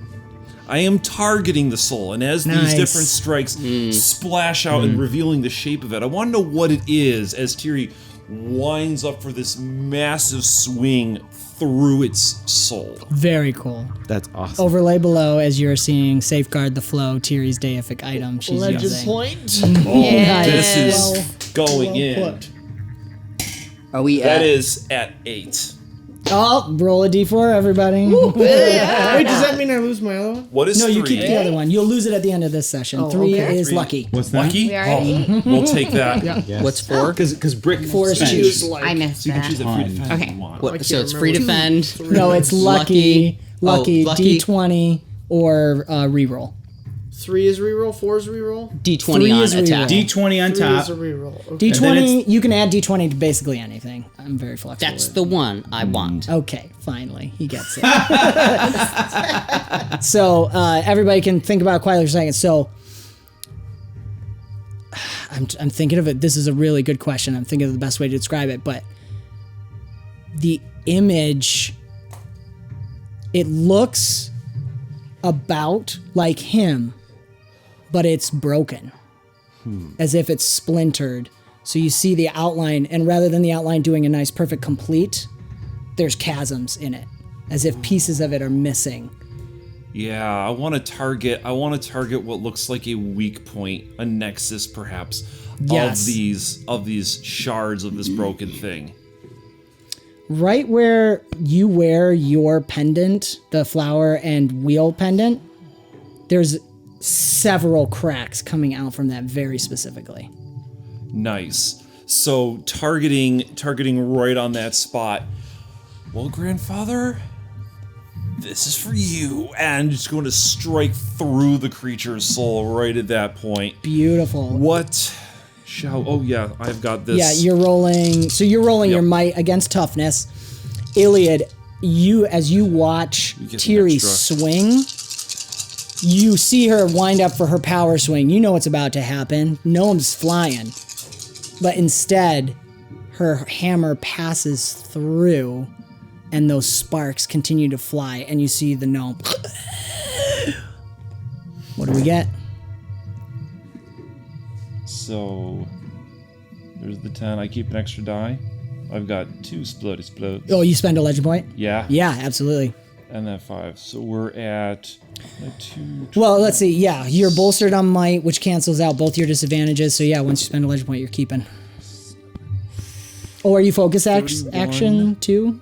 I am targeting the soul, and as these different strikes splash out and revealing the shape of it, I want to know what it is as Tiri winds up for this massive swing through its soul. Very cool. That's awesome. Overlay below, as you're seeing Safeguard the Flow, Tiri's deific item she's Legend using. point. Yeah. This is going in. Put. Are we That at? is at 8. Oh, roll a d4, everybody. Wait, does that mean I lose my other one? What is No, 3? you keep the other one. You'll lose it at the end of this session. 3 okay. is 3. lucky. What's that? Lucky? We already- We'll take that. Yes. What's 4? Because Brick 4 is spent- choose. I missed You can choose that. that free defense Okay. if you want. What? So can't it's free remember. defend. No, it's lucky, Lucky. d20, or reroll. 3 is reroll, 4 is reroll. D20 3 on is attack. reroll. D20 on 3 top. is a reroll. Okay. D20, you can add d20 to basically anything. I'm very flexible. That's with the one I want. Okay, finally, he gets it. So everybody can think about it quietly for a second. So I'm thinking of it. This is a really good question. I'm thinking of the best way to describe it. But the image, it looks about like him, but it's broken, as if it's splintered. So you see the outline, and rather than the outline doing a nice perfect complete, there's chasms in it, as if pieces of it are missing. Yeah, I want to target what looks like a weak point, a nexus perhaps, Yes. of these shards of this broken thing. Right where you wear your pendant, the flower and wheel pendant, there's several cracks coming out from that very specifically. Nice. So targeting right on that spot. Well, grandfather, this is for you, and it's going to strike through the creature's soul right at that point. Beautiful. What shall? Oh yeah, I've got this. Yeah, you're rolling. So you're rolling Yep. your might against toughness. Iliad, as you watch get an Tiri extra. swing, you see her wind up for her power swing. You know what's about to happen. Gnome's flying. But instead, her hammer passes through, and those sparks continue to fly, and you see the gnome. What do we get? So there's the 10. I keep an extra die. I've got 2 explode. Oh, you spend a legend point? Yeah. Yeah, absolutely. And that 5. So we're at 2. Well, let's see. Yeah, you're bolstered on might, which cancels out both your disadvantages. So yeah, once you spend a legend point, you're keeping. Or you focus 31. action too?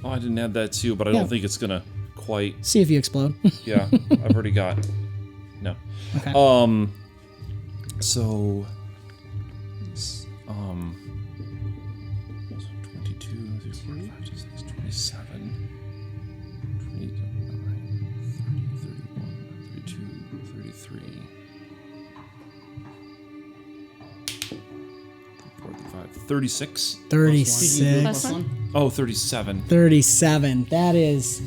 Oh, I didn't add that too, but I Yeah. don't think it's gonna quite. See if you explode. Yeah, I've already got. No. Okay. So. It's, 22, 35, 26, 27, 29, 30, 31, 32, 33. 36. 36. Plus one? Oh, 37. 37. That is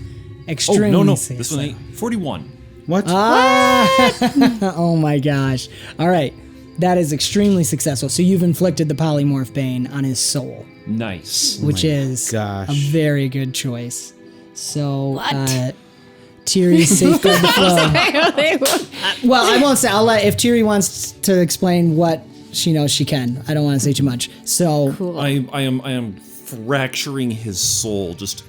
Oh, extremely no. successful. This one ain't. 41. What? Oh my gosh. All right. That is extremely successful. So you've inflicted the polymorph bane on his soul, Nice. which is gosh. a very good choice. So, Tiri, safeguard the flow. Well, I won't say. I'll let, if Tiri wants to explain what she knows, she can. I don't want to say too much. So, Cool. I am fracturing his soul, just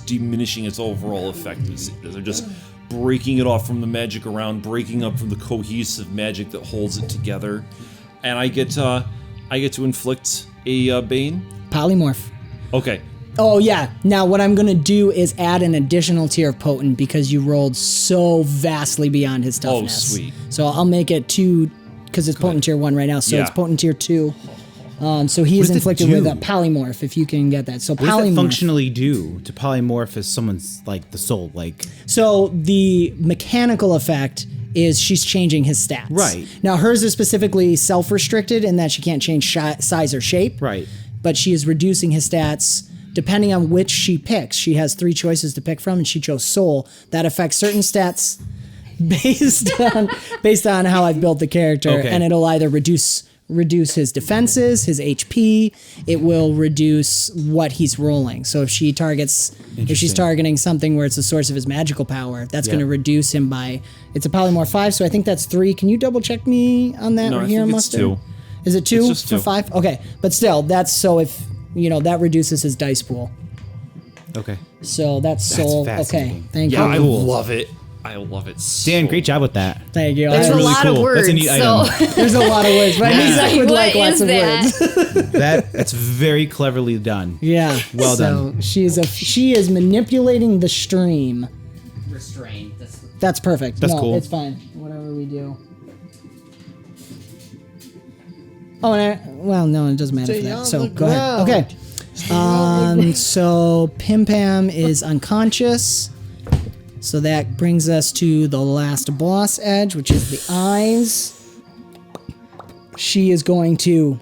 diminishing its overall effect. They're just breaking it off from the magic around, breaking up from the cohesive magic that holds it together, and I get to inflict a bane. polymorph. Okay. Oh yeah. Now what I'm gonna do is add an additional tier of potent because you rolled so vastly beyond his toughness. Oh, sweet. So I'll make it 2 because it's potent tier 1 right now. So Yeah. it's potent tier 2. So he is does it inflicted do? with a polymorph. If you can get that. So What does that polymorph. functionally do to polymorph as someone's like the soul? Like So the mechanical effect is she's changing his stats. Right. Now hers is specifically self-restricted in that she can't change size or shape. right. But she is reducing his stats depending on which she picks. She has 3 choices to pick from, and she chose Soul. That affects certain stats based on how I've built the character, Okay. and it'll either reduce reduce his defenses, his HP. It will reduce what he's rolling. So if she's targeting something where it's a source of his magical power, that's going to reduce him by, it's a polymorph 5, so I think that's 3. Can you double check me on that? No, I think it's 2. Is it 2 It's just for 2. 5? Okay, but still, that's so if, that reduces his dice pool. Okay. So that's soul. Okay, fascinating. thank Yeah, you. I love it. I love it. Dan, great job with that. Thank you. There's I- a really lot of cool. words. That's a neat so item. There's a lot of words, but I knew Zach would What like lots is of that? words. That's very cleverly done. Yeah. Well so done. she is manipulating the stream. Restrained. That's perfect. That's no, cool. It's fine. Whatever we do. Oh, and no, it doesn't matter for Stay that. on So the go ahead. ground. Okay. So Pim Pam is unconscious. So that brings us to the last boss edge, which is the eyes. She is going to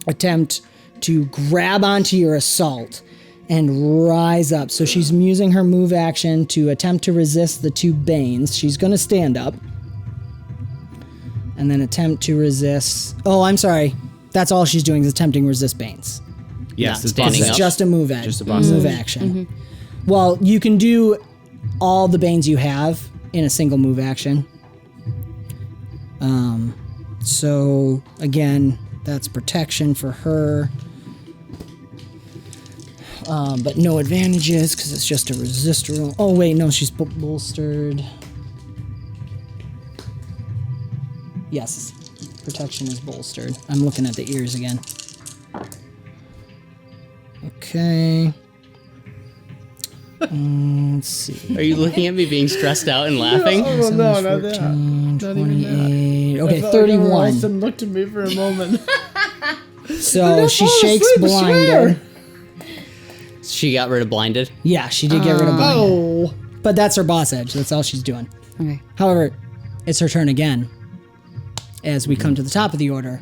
attempt to grab onto your assault and rise up. So she's using her move action to attempt to resist the 2 Banes. She's going to stand up. And then attempt to resist... Oh, I'm sorry. That's all she's doing is attempting to resist Banes. Yes, Not this standing boss up. is Just a move action. Just a boss move edge. action. Well, you can do all the Banes you have in a single move action. So again, that's protection for her. But no advantages because it's just a resist roll. Oh wait, no, she's bolstered. Yes, protection is bolstered. I'm looking at the ears again. Okay. Let's see. Are you looking at me being stressed out and laughing? Oh, no, not that. 14, Not even that. 28. Okay, I felt like everyone else 31. looked at me for a moment. So she fall shakes asleep, I swear. blinded. She got rid of blinded. Yeah, she did get rid of blinded. Oh. But that's her boss edge. That's all she's doing. Okay. However, it's her turn again as we come to the top of the order.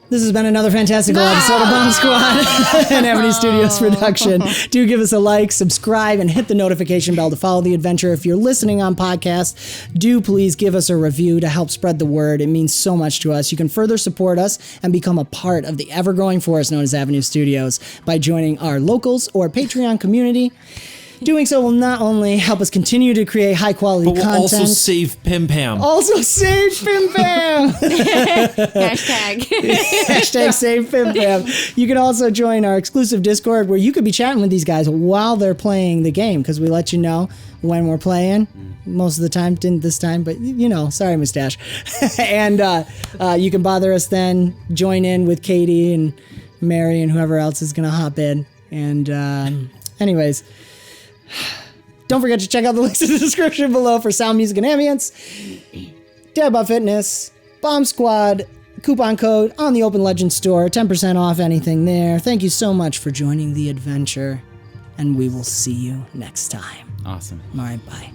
This has been another fantastical episode of BombSquad and Avenue Studios production. Do give us a like, subscribe, and hit the notification bell to follow the adventure. If you're listening on podcast, do please give us a review to help spread the word. It means so much to us. You can further support us and become a part of the ever-growing force known as Avenue Studios by joining our locals or Patreon community. Doing so will not only help us continue to create high-quality But we'll content, also save Pim Pam. also save Pim Pam. Hashtag. Hashtag save Pim Pam. You can also join our exclusive Discord where you could be chatting with these guys while they're playing the game because we let you know when we're playing. Most of the time, didn't this time, but sorry, Mustache. And you can bother us then, join in with Katie and Mary and whoever else is going to hop in. And anyways, don't forget to check out the links in the description below for sound, music, and ambience. Dad About Fitness, BombSquad, coupon code on the Open Legend store, 10% off anything there. Thank you so much for joining the adventure, and we will see you next time. Awesome. All right, bye.